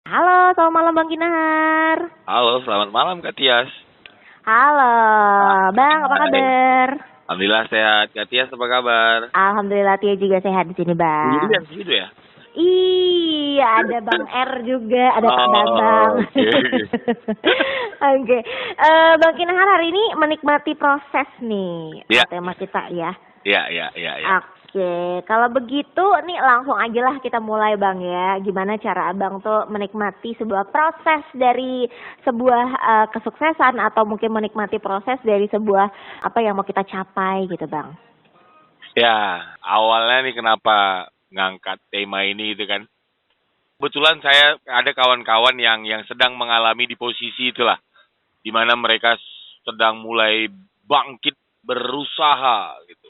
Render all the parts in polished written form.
Halo, selamat malam Bang Kinahar. Halo, selamat malam Kak Tias. Halo, Bang, apa Hai. kabar? Alhamdulillah sehat. Kak Tias apa kabar? Alhamdulillah Tia juga sehat di sini, Sendiri Bang. yang segitu ya? Iya, ada Bang R juga, ada Kak Bambang. Oh, oke. Oke, Bang Kinahar hari ini menikmati proses nih, Ya, tema kita ya. ya. Oke, kalau begitu nih langsung aja lah kita mulai Bang ya. Gimana cara Abang tuh menikmati sebuah proses dari sebuah kesuksesan atau mungkin menikmati proses dari sebuah apa yang mau kita capai gitu Bang. Ya, awalnya nih kenapa ngangkat tema ini itu kan. Kebetulan saya ada kawan-kawan yang sedang mengalami di posisi itulah, di mana mereka sedang mulai bangkit berusaha gitu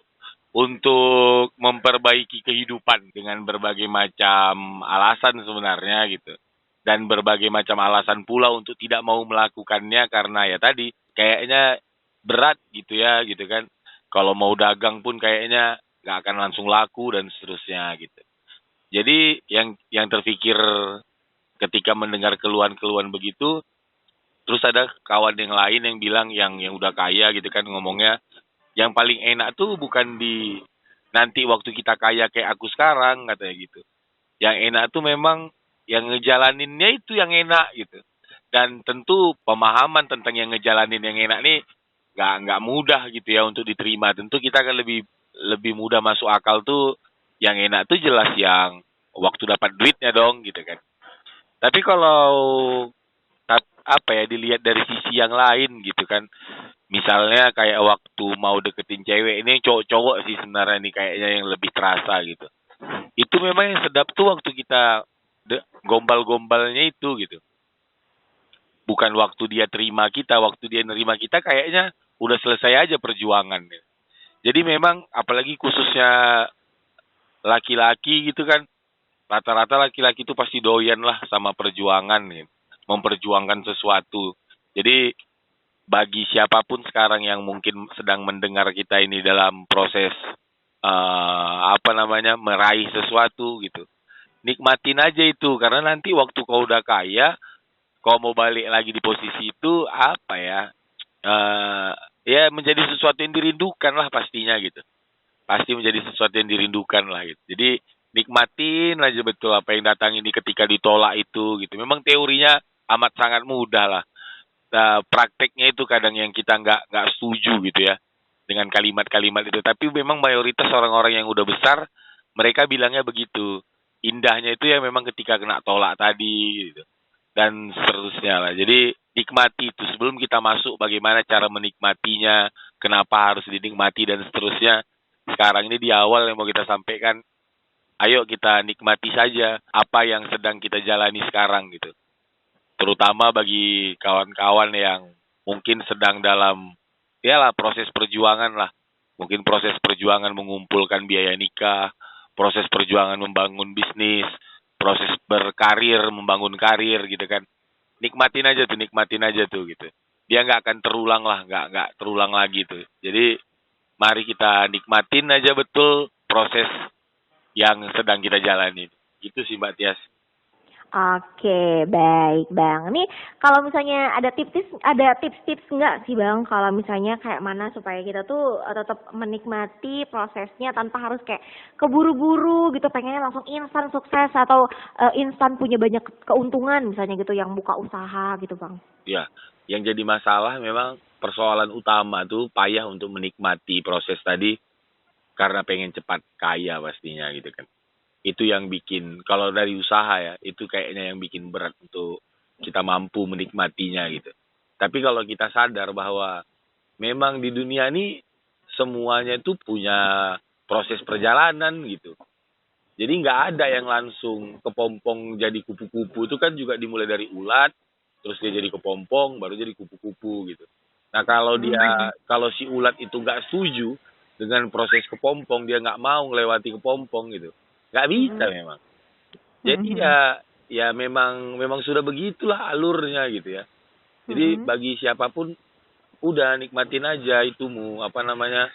untuk memperbaiki kehidupan dengan berbagai macam alasan sebenarnya gitu. Dan berbagai macam alasan pula untuk tidak mau melakukannya karena ya tadi kayaknya berat gitu ya gitu kan. Kalau mau dagang pun kayaknya nggak akan langsung laku dan seterusnya gitu. Jadi yang terpikir ketika mendengar keluhan-keluhan begitu, terus ada kawan yang lain yang bilang yang udah kaya gitu kan ngomongnya, yang paling enak tuh bukan di nanti waktu kita kaya kayak aku sekarang katanya gitu. Yang enak tuh memang yang ngejalaninnya itu yang enak gitu. Dan tentu pemahaman tentang yang ngejalanin yang enak nih nggak mudah gitu ya untuk diterima. Tentu kita kan lebih lebih mudah masuk akal tuh yang enak tuh jelas yang waktu dapat duitnya dong gitu kan. Tapi kalau apa ya dilihat dari sisi yang lain gitu kan. Misalnya kayak waktu mau deketin cewek ini cowok-cowok sih sebenarnya nih kayaknya yang lebih terasa gitu. Itu memang yang sedap tuh waktu kita gombal-gombalnya itu gitu. Bukan waktu dia terima kita, waktu dia nerima kita kayaknya udah selesai aja perjuangan. Gitu. Jadi memang apalagi khususnya laki-laki gitu kan, rata-rata laki-laki itu pasti doyan lah sama perjuangan gitu. Memperjuangkan sesuatu. Jadi bagi siapapun sekarang yang mungkin sedang mendengar kita ini dalam proses apa namanya meraih sesuatu gitu, nikmatin aja itu karena nanti waktu kau udah kaya, kau mau balik lagi di posisi itu apa ya, eh ya menjadi sesuatu yang dirindukan lah pastinya gitu, pasti menjadi sesuatu yang dirindukan lah gitu. Jadi nikmatin aja betul apa yang datang ini ketika ditolak itu gitu. Memang teorinya amat sangat mudah lah. Nah, prakteknya itu kadang yang kita nggak setuju gitu ya dengan kalimat-kalimat itu. Tapi memang mayoritas orang-orang yang udah besar mereka bilangnya begitu. Indahnya itu ya memang ketika kena tolak tadi gitu. Dan seterusnya lah. Jadi nikmati itu sebelum kita masuk bagaimana cara menikmatinya, kenapa harus dinikmati dan seterusnya. Sekarang ini di awal yang mau kita sampaikan, ayo kita nikmati saja apa yang sedang kita jalani sekarang gitu. Terutama bagi kawan-kawan yang mungkin sedang dalam ya lah proses perjuangan lah. Mungkin proses perjuangan mengumpulkan biaya nikah, proses perjuangan membangun bisnis, proses berkarir, membangun karir gitu kan. Nikmatin aja tuh gitu. Dia nggak akan terulang lah, nggak terulang lagi tuh. Jadi mari kita nikmatin aja betul proses yang sedang kita jalani. Gitu sih Mbak Tias. Oke, baik Bang. Nih kalau misalnya ada tips-tips nggak sih Bang? Kalau misalnya kayak mana supaya kita tuh tetap menikmati prosesnya tanpa harus kayak keburu-buru gitu, pengennya langsung instan sukses atau instan punya banyak keuntungan misalnya gitu yang buka usaha gitu Bang. Ya, yang jadi masalah memang persoalan utama tuh payah untuk menikmati proses tadi karena pengen cepat kaya pastinya gitu kan. Itu yang bikin, kalau dari usaha ya, itu kayaknya yang bikin berat untuk kita mampu menikmatinya gitu. Tapi kalau kita sadar bahwa memang di dunia ini semuanya itu punya proses perjalanan gitu. Jadi nggak ada yang langsung kepompong jadi kupu-kupu, itu kan juga dimulai dari ulat, terus dia jadi kepompong, baru jadi kupu-kupu gitu. Nah kalau si ulat itu nggak setuju dengan proses kepompong, dia nggak mau melewati kepompong gitu, nggak bisa Mm-mm. memang. Jadi Mm-mm. ya memang sudah begitulah alurnya gitu ya. Jadi Mm-mm. bagi siapapun udah nikmatin aja itumu apa namanya,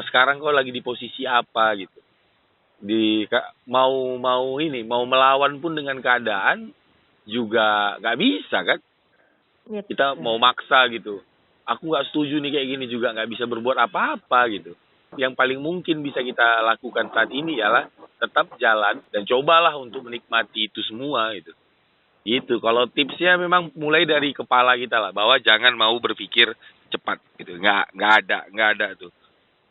sekarang kau lagi di posisi apa gitu, mau mau melawan pun dengan keadaan, juga nggak bisa kan. Yep. Kita mau maksa gitu. Aku nggak setuju nih kayak gini juga, nggak bisa berbuat apa-apa gitu. Yang paling mungkin bisa kita lakukan saat ini ialah tetap jalan dan cobalah untuk menikmati itu semua gitu. Gitu. Kalau tipsnya memang mulai dari kepala kita lah, bahwa jangan mau berpikir cepat gitu. Nggak ada tuh.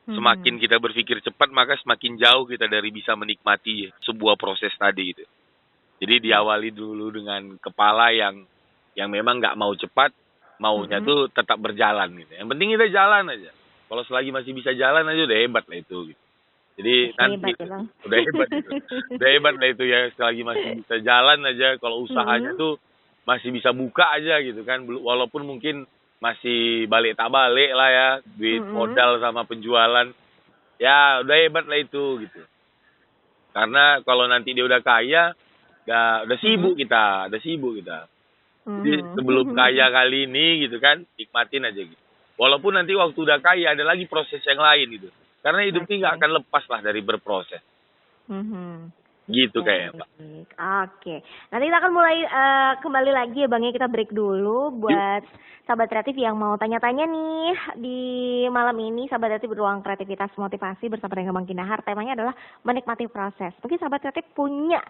Semakin kita berpikir cepat, maka semakin jauh kita dari bisa menikmati sebuah proses tadi gitu. Jadi diawali dulu dengan kepala yang memang nggak mau cepat, maunya tuh tetap berjalan gitu. Yang penting kita jalan aja. Kalau selagi masih bisa jalan aja udah hebat lah itu gitu. Jadi nanti Hebat ya, Bang. udah hebat gitu. Udah hebat lah itu ya, selagi masih bisa jalan aja. Kalau usahanya tuh masih bisa buka aja gitu kan. Walaupun mungkin masih balik tak balik lah ya, duit modal sama penjualan. Ya udah hebat lah itu gitu. Karena kalau nanti dia udah kaya, udah sibuk kita, Jadi sebelum kaya kali ini gitu kan, nikmatin aja gitu. Walaupun nanti waktu udah kaya ada lagi proses yang lain gitu. Karena hidup ini nggak akan lepas lah dari berproses. Gitu kayaknya, Pak. Oke. Nanti kita akan mulai kembali lagi ya Bang ya, kita break dulu buat sahabat kreatif yang mau tanya-tanya nih di malam ini. Sahabat kreatif beruang kreativitas motivasi bersama dengan Bang Kinahar. Temanya adalah menikmati proses. Mungkin sahabat kreatif punya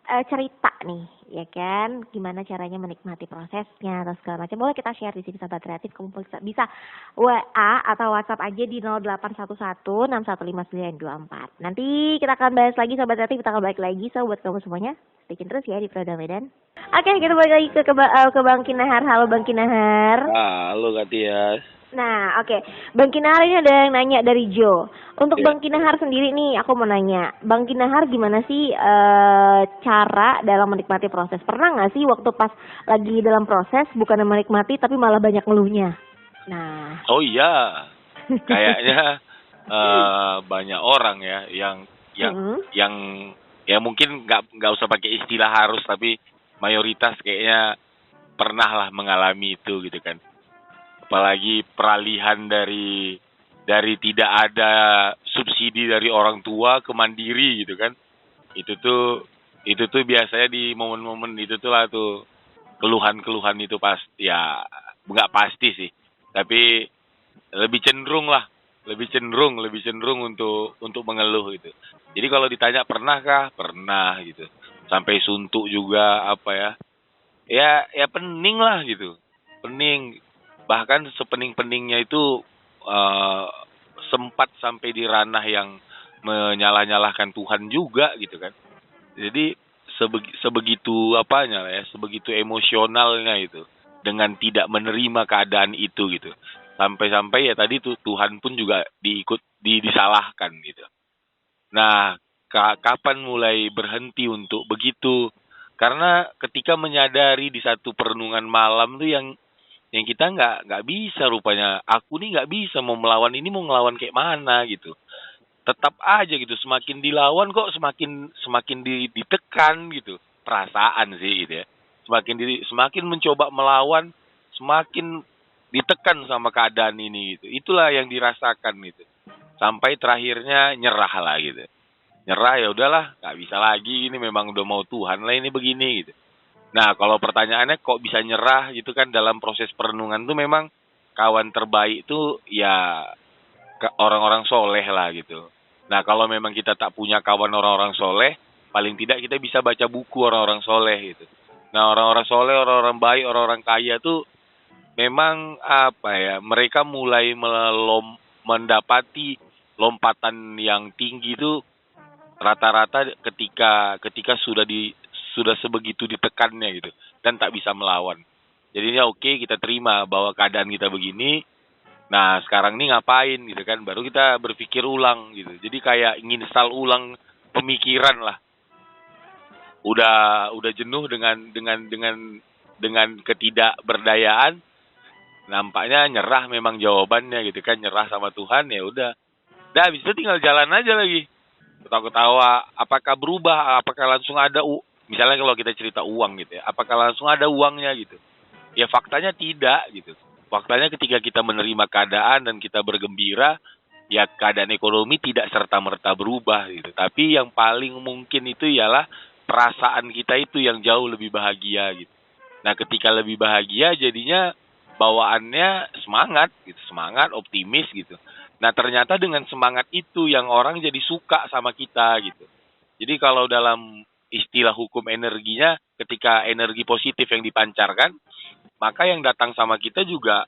cerita nih, ya kan? Gimana caranya menikmati prosesnya atau segala macam. Boleh kita share di sini sahabat kreatif. Kamu bisa WA atau WhatsApp aja di 0811615924. Nanti kita akan bahas lagi sahabat kreatif, kita akan balik lagi. So buat kamu semuanya, stay tune terus ya di Proda Medan. Oke, kita balik lagi ke Bang Kinahar. Halo Bang Kinahar. Halo Kak Tias. Nah, oke. Bang Kinahar ini ada yang nanya dari Jo. Untuk Bang Kinahar sendiri nih, aku mau nanya. Bang Kinahar gimana sih cara dalam menikmati proses? Pernah nggak sih waktu pas lagi dalam proses bukan menikmati tapi malah banyak ngeluhnya? Nah. Oh iya. Kayaknya banyak orang ya yang ya mungkin nggak usah pakai istilah harus, tapi mayoritas kayaknya pernah lah mengalami itu gitu kan. Apalagi peralihan dari tidak ada subsidi dari orang tua ke mandiri gitu kan. Itu tuh biasanya di momen-momen itu tuh lah tuh keluhan-keluhan itu pasti ya, nggak pasti sih, tapi lebih cenderung untuk mengeluh gitu. Jadi kalau ditanya pernahkah? Pernah gitu. Sampai suntuk juga apa ya. Ya pening lah gitu. Pening. Bahkan sepening-peningnya itu sempat sampai di ranah yang menyalah-nyalahkan Tuhan juga gitu kan. Jadi sebegitu apanya ya, sebegitu emosionalnya itu dengan tidak menerima keadaan itu gitu. Sampai-sampai ya tadi tuh Tuhan pun juga disalahkan gitu. Nah, kapan mulai berhenti untuk begitu? Karena ketika menyadari di satu perenungan malam tuh yang kita nggak bisa rupanya. Aku nih nggak bisa mau melawan ini, mau ngelawan kayak mana gitu. Tetap aja gitu, semakin dilawan kok semakin ditekan gitu. Perasaan sih gitu ya. Semakin mencoba melawan, semakin ditekan sama keadaan ini gitu. Itulah yang dirasakan gitu. Sampai terakhirnya nyerah lah gitu. Nyerah ya udahlah, nggak bisa lagi, ini memang udah mau Tuhan lah ini begini gitu. Nah, kalau pertanyaannya kok bisa nyerah gitu kan dalam proses perenungan tuh, memang kawan terbaik tuh ya orang-orang soleh lah gitu. Nah, kalau memang kita tak punya kawan orang-orang soleh, paling tidak kita bisa baca buku orang-orang soleh gitu. Nah, orang-orang soleh, orang-orang baik, orang-orang kaya tuh memang apa ya, mereka mulai mendapati lompatan yang tinggi tuh rata-rata ketika sudah sebegitu ditekannya gitu dan tak bisa melawan. Jadinya oke, kita terima bahwa keadaan kita begini. Nah, sekarang ini ngapain gitu kan? Baru kita berpikir ulang gitu. Jadi kayak nginstal ulang pemikiran lah. Udah jenuh dengan ketidakberdayaan. Nampaknya nyerah memang jawabannya gitu kan, nyerah sama Tuhan ya udah. Dah habis itu tinggal jalan aja lagi. Ketawa-ketawa, apakah berubah? Apakah langsung ada misalnya kalau kita cerita uang gitu ya, apakah langsung ada uangnya gitu? Ya faktanya tidak gitu. Faktanya ketika kita menerima keadaan dan kita bergembira, ya keadaan ekonomi tidak serta-merta berubah gitu. Tapi yang paling mungkin itu ialah perasaan kita itu yang jauh lebih bahagia gitu. Nah, ketika lebih bahagia jadinya bawaannya semangat gitu, semangat, optimis gitu. Nah, ternyata dengan semangat itu yang orang jadi suka sama kita gitu. Jadi kalau dalam istilah hukum energinya, ketika energi positif yang dipancarkan, maka yang datang sama kita juga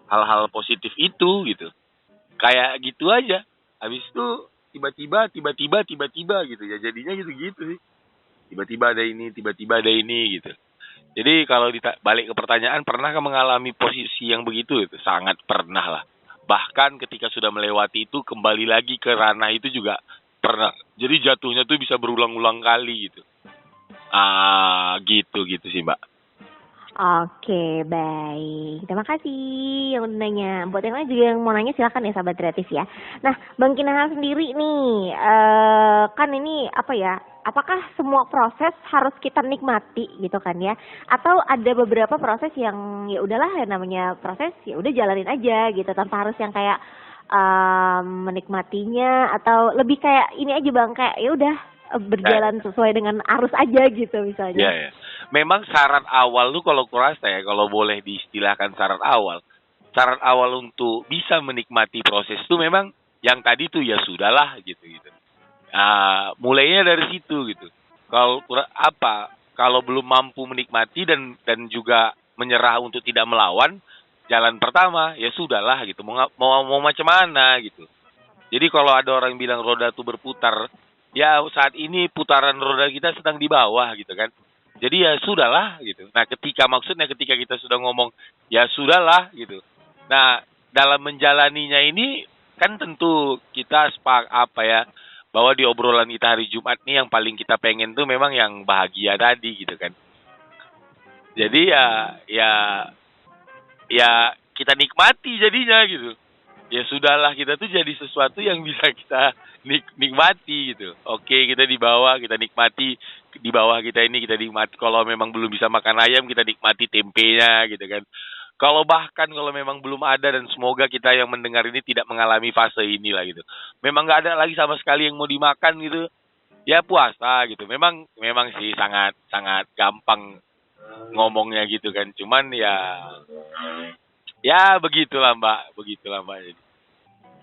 hal-hal positif itu gitu. Kayak gitu aja. Habis itu tiba-tiba gitu ya. Jadinya gitu-gitu sih. Tiba-tiba ada ini gitu. Jadi kalau balik ke pertanyaan, pernahkah mengalami posisi yang begitu? Itu sangat pernah lah. Bahkan ketika sudah melewati itu, kembali lagi ke ranah itu juga pernah. Jadi jatuhnya tuh bisa berulang-ulang kali gitu. Gitu sih Mbak. Oke, baik. Terima kasih yang udah nanya. Buat yang lain juga yang mau nanya silakan ya sahabat kreatif ya. Nah, Bang Kinahar sendiri nih, kan ini apa ya? Apakah semua proses harus kita nikmati gitu kan ya? Atau ada beberapa proses yang ya udahlah ya namanya proses ya udah jalanin aja gitu tanpa harus yang kayak menikmatinya atau lebih kayak ini aja Bang kayak ya udah berjalan sesuai dengan arus aja gitu misalnya. Ya. Memang syarat awal tuh kalau kurasa ya, kalau boleh diistilahkan syarat awal untuk bisa menikmati proses itu memang yang tadi tuh ya sudahlah gitu. Mulainya dari situ gitu. Kalau belum mampu menikmati dan juga menyerah untuk tidak melawan, jalan pertama ya sudahlah gitu. Mau macam mana gitu. Jadi kalau ada orang yang bilang roda tuh berputar, ya saat ini putaran roda kita sedang di bawah gitu kan. Jadi ya sudahlah gitu. Nah, ketika kita sudah ngomong ya sudahlah gitu. Nah, dalam menjalaninya ini kan tentu kita bahwa di obrolan kita hari Jumat nih yang paling kita pengen tuh memang yang bahagia tadi gitu kan. Jadi ya kita nikmati jadinya gitu. Ya sudahlah, kita tuh jadi sesuatu yang bisa kita nikmati gitu. Oke, kita di bawah, kita nikmati di bawah kita ini, kita nikmati. Kalau memang belum bisa makan ayam, kita nikmati tempenya gitu kan. Kalau memang belum ada, dan semoga kita yang mendengar ini tidak mengalami fase inilah gitu. Memang nggak ada lagi sama sekali yang mau dimakan gitu. Ya puasa gitu. Memang sih sangat gampang ngomongnya gitu kan. Cuman ya begitulah Mbak.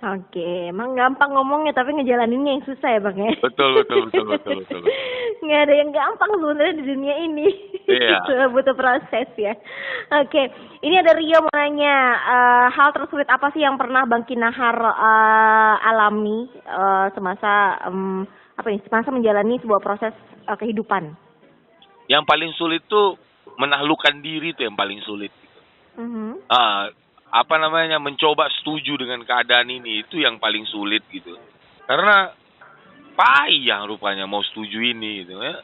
Oke, emang gampang ngomongnya tapi ngejalaninnya yang susah ya Bang ya? Betul. Nggak ada yang gampang sebenarnya di dunia ini. Iya. Butuh proses ya. Oke, ini ada Rio mau nanya, hal tersulit apa sih yang pernah Bang Kinahar alami semasa menjalani sebuah proses kehidupan? Yang paling sulit tuh menaklukkan diri tuh yang paling sulit. Mencoba setuju dengan keadaan ini itu yang paling sulit gitu. Karena payah rupanya mau setuju ini gitu ya.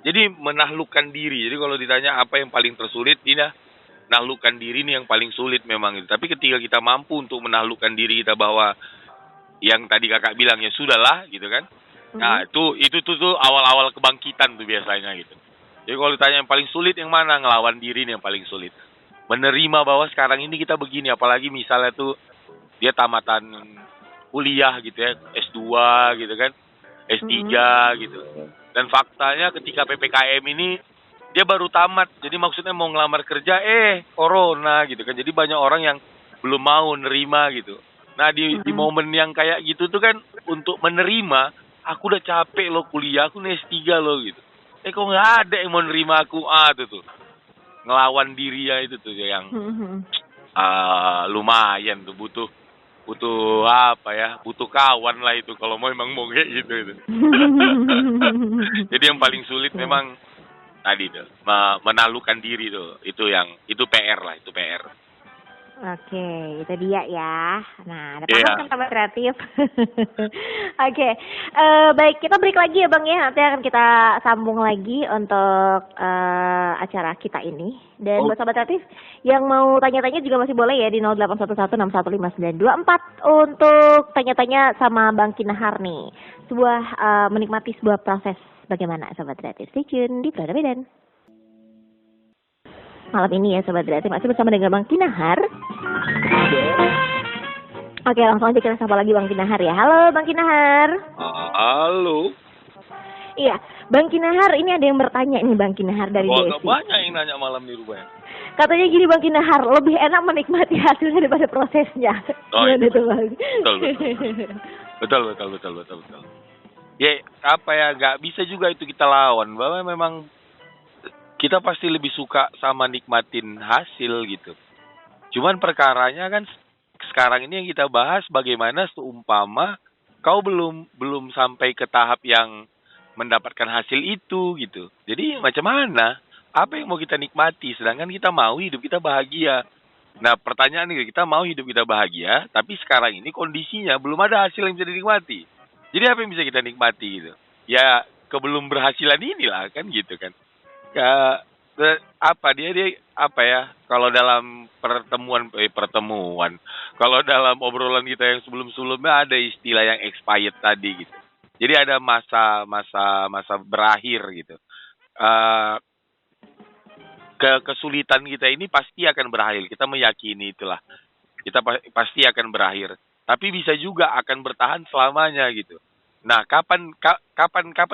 Jadi menaklukkan diri. Jadi kalau ditanya apa yang paling tersulit, ini menaklukkan diri ini yang paling sulit memang gitu. Tapi ketika kita mampu untuk menaklukkan diri kita bahwa yang tadi kakak bilang ya sudahlah gitu kan. Nah, itu tuh awal-awal kebangkitan tuh biasanya gitu. Jadi kalau ditanya yang paling sulit yang mana, ngelawan diri ini yang paling sulit. Menerima bahwa sekarang ini kita begini, apalagi misalnya tuh dia tamatan kuliah gitu ya, S2 gitu kan, S3 gitu. Dan faktanya ketika PPKM ini dia baru tamat, jadi maksudnya mau ngelamar kerja, corona gitu kan. Jadi banyak orang yang belum mau nerima gitu. Nah di momen yang kayak gitu tuh kan, untuk menerima, aku udah capek loh kuliah, aku nih S3 loh gitu. Kok nggak ada yang mau nerima aku, tuh. Ngelawan diri ya itu tuh yang lumayan tuh butuh kawan lah itu kalau mau kayak gitu itu. Jadi yang paling sulit memang tadi tuh menaklukkan diri tuh, itu PR lah, itu PR. Oke, itu dia ya. Nah, ada paham kan sama kreatif. Oke, baik, kita break lagi ya Bang ya. Nanti akan kita sambung lagi untuk acara kita ini. Dan buat sahabat kreatif yang mau tanya-tanya juga masih boleh ya di 081161159224 untuk tanya-tanya sama Bang Kinahar nih. Menikmati sebuah proses bagaimana sahabat kreatif. Stay tune di Prada Medan. Malam ini ya Sobat Kreatif masih bersama dengan Bang Kinahar. Oke, langsung aja kita sapa lagi Bang Kinahar ya. Halo Bang Kinahar. Halo. Iya, Bang Kinahar, ini ada yang bertanya nih Bang Kinahar dari Wah, agak Desi. banyak yang nanya malam nih rupanya. Katanya gini Bang Kinahar, lebih enak menikmati hasilnya daripada prosesnya. Oh, Gimana itu tuh Bang? betul, betul. Ya, apa ya, nggak bisa juga itu kita lawan. Bahwa memang kita pasti lebih suka sama nikmatin hasil gitu. Cuman perkaranya kan sekarang ini yang kita bahas bagaimana seumpama kau belum sampai ke tahap yang mendapatkan hasil itu gitu. Jadi macam mana? Apa yang mau kita nikmati? Sedangkan kita mau hidup kita bahagia. Nah pertanyaan nih, kita mau hidup kita bahagia, tapi sekarang ini kondisinya belum ada hasil yang bisa dinikmati. Jadi apa yang bisa kita nikmati gitu? Ya kebelum berhasilan inilah kan gitu kan. Ya, apa dia apa ya? Kalau dalam pertemuan, kalau dalam obrolan kita yang sebelum-sebelumnya ada istilah yang expired tadi gitu. Jadi ada masa berakhir gitu. Eh kesulitan kita ini pasti akan berakhir. Kita meyakini itulah. Kita pasti akan berakhir. Tapi bisa juga akan bertahan selamanya gitu. Nah, kapan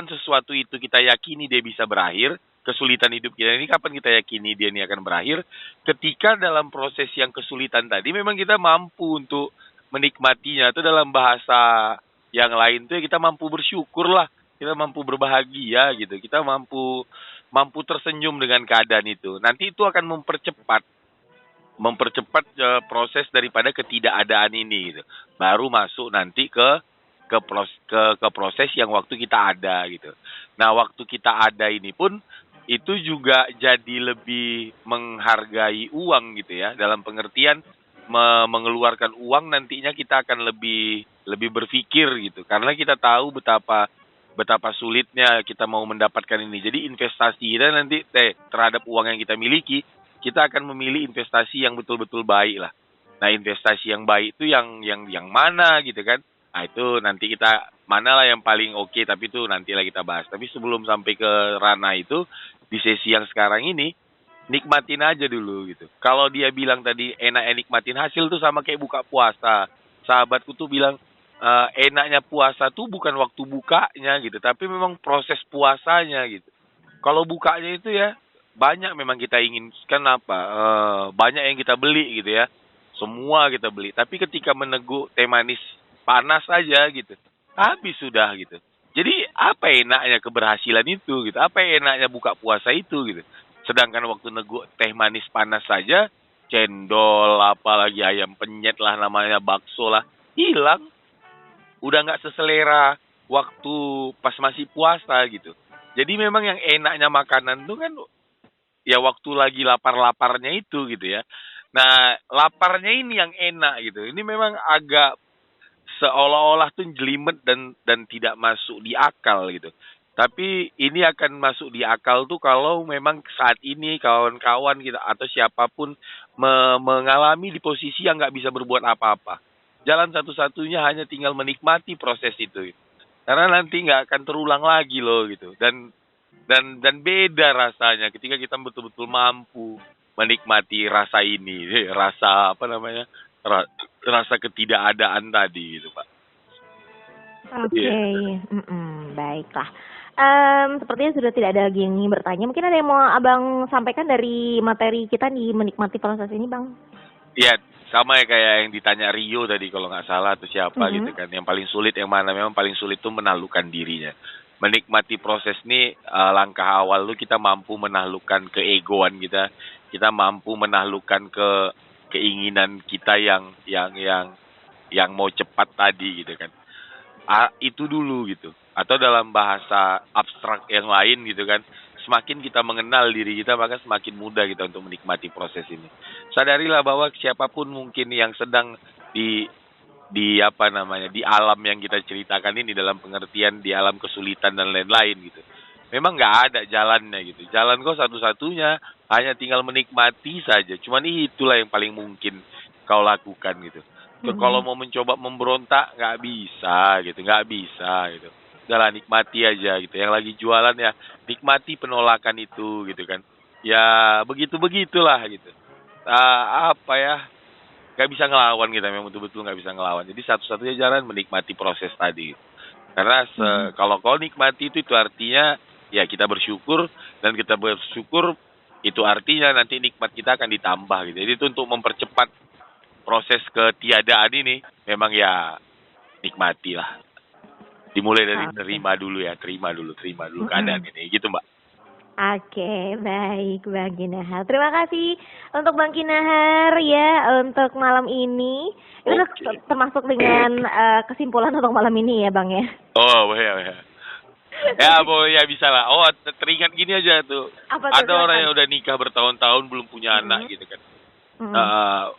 sesuatu itu kita yakini dia bisa berakhir, kesulitan hidup kita ini kapan kita yakini dia ini akan berakhir? Ketika dalam proses yang kesulitan tadi memang kita mampu untuk menikmatinya. Itu dalam bahasa yang lain tuh ya kita mampu bersyukur lah, kita mampu berbahagia gitu, kita mampu mampu tersenyum dengan keadaan itu. Nanti itu akan mempercepat proses daripada ketidakadaan ini gitu. Baru masuk nanti ke proses yang waktu kita ada gitu. Nah, waktu kita ada ini pun itu juga jadi lebih menghargai uang gitu ya, dalam pengertian mengeluarkan uang nantinya kita akan lebih berpikir gitu. Karena kita tahu betapa sulitnya kita mau mendapatkan ini. Jadi investasi kita nanti terhadap uang yang kita miliki, kita akan memilih investasi yang betul-betul baik lah. Nah, investasi yang baik itu yang mana gitu kan? Nah, itu nanti kita mana lah yang paling oke, tapi itu nantilah kita bahas. Tapi sebelum sampai ke ranah itu, di sesi yang sekarang ini, nikmatin aja dulu gitu. Kalau dia bilang tadi enak nikmatin hasil tuh sama kayak buka puasa. Sahabatku tuh bilang enaknya puasa tuh bukan waktu bukanya gitu, tapi memang proses puasanya gitu. Kalau bukanya itu ya banyak memang kita inginkan apa, banyak yang kita beli gitu ya. Semua kita beli. Tapi ketika meneguk teh manis panas aja gitu, habis sudah gitu. Jadi apa enaknya keberhasilan itu gitu? Apa enaknya buka puasa itu gitu? Sedangkan waktu neguk teh manis panas saja, cendol, apalagi ayam penyet lah namanya, bakso lah, hilang. Udah nggak seselera waktu pas masih puasa gitu. Jadi memang yang enaknya makanan tuh kan ya waktu lagi lapar-laparnya itu gitu ya. Nah, laparnya ini yang enak gitu. Ini memang agak seolah-olah tuh jelimet dan tidak masuk di akal gitu. Tapi ini akan masuk di akal tuh kalau memang saat ini kawan-kawan kita atau siapapun mengalami di posisi yang nggak bisa berbuat apa-apa. Jalan satu-satunya hanya tinggal menikmati proses itu. Karena nanti nggak akan terulang lagi loh gitu. Dan beda rasanya ketika kita betul-betul mampu menikmati rasa ini, rasa apa namanya, rasa ketidakadaan tadi gitu Pak. Oke, Iya. baiklah. Sepertinya sudah tidak ada lagi yang ingin bertanya. Mungkin ada yang mau Abang sampaikan dari materi kita di menikmati proses ini, Bang? Iya, sama ya kayak yang ditanya Rio tadi kalau nggak salah atau siapa gitu Mm-mm. kan. Yang paling sulit yang mana? Memang paling sulit itu menaklukkan dirinya. Menikmati proses ini langkah awal lu kita mampu menaklukkan keegoan kita. Kita mampu menaklukkan keinginan kita yang mau cepat tadi gitu kan. Itu dulu gitu. Atau dalam bahasa abstrak yang lain gitu kan, semakin kita mengenal diri kita maka semakin mudah kita untuk menikmati proses ini. Sadarilah bahwa siapapun mungkin yang sedang di apa namanya, di alam yang kita ceritakan ini, dalam pengertian di alam kesulitan dan lain-lain gitu, memang nggak ada jalannya gitu. Jalan kau satu-satunya hanya tinggal menikmati saja. Cuman itulah yang paling mungkin kau lakukan gitu. Kalau Mm-mm. mau mencoba memberontak nggak bisa gitu, nggak bisa gitu. Udahlah nikmati aja gitu. Yang lagi jualan ya nikmati penolakan itu gitu kan. Ya begitu begitulah gitu. Apa ya? Nggak bisa ngelawan kita, memang betul-betul nggak bisa ngelawan. Jadi satu-satunya jalan menikmati proses tadi. Karena kalau kau nikmati itu artinya ya kita bersyukur, dan kita bersyukur itu artinya nanti nikmat kita akan ditambah gitu. Jadi itu untuk mempercepat proses ketiadaan ini memang ya nikmati lah. Dimulai dari terima dulu keadaan ini gitu, Mbak. Oke, baik Bang Kinahar. Terima kasih untuk Bang Kinahar ya untuk malam ini. Itu termasuk dengan kesimpulan untuk malam ini ya Bang ya. Oh, ya. Ya, ya bisa lah. Oh, teringat gini aja tuh. Ada orang yang udah nikah bertahun-tahun belum punya anak gitu kan.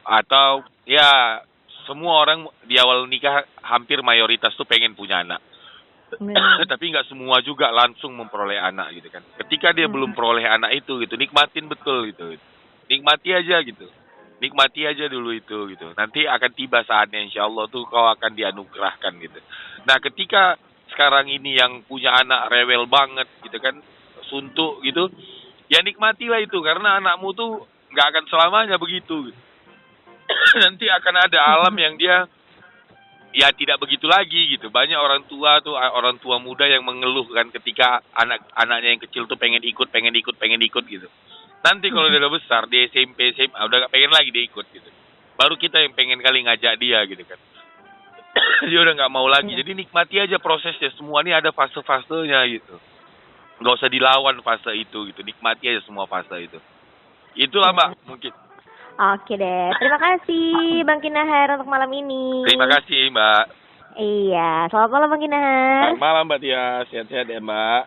Atau ya semua orang di awal nikah hampir mayoritas tuh pengen punya anak. Tapi nggak semua juga langsung memperoleh anak gitu kan. Ketika dia belum peroleh anak itu gitu, nikmatin betul gitu. Nikmati aja gitu. Nikmati aja dulu itu gitu. Nanti akan tiba saatnya insya Allah tuh kau akan dianugerahkan gitu. Nah ketika sekarang ini yang punya anak rewel banget gitu kan, suntuk gitu, ya nikmatilah itu karena anakmu tuh nggak akan selamanya begitu. Gitu. Nanti akan ada alam yang dia ya tidak begitu lagi gitu. Banyak orang tua muda yang mengeluh kan ketika anak-anaknya yang kecil tuh pengen ikut gitu. Nanti kalau dia udah besar di SMP SMA udah gak pengen lagi dia ikut gitu. Baru kita yang pengen kali ngajak dia gitu kan. Dia udah nggak mau lagi. Jadi nikmati aja prosesnya. Semua ini ada fase-fasenya gitu. Nggak usah dilawan fase itu gitu. Nikmati aja semua fase itu. Itulah Mbak mungkin. Oke deh. Terima kasih Bang Kinahar untuk malam ini. Terima kasih Mbak. Iya. Selamat malam Bang Kinahar. Selamat malam Mbak Tia. Sehat-sehat ya Mbak.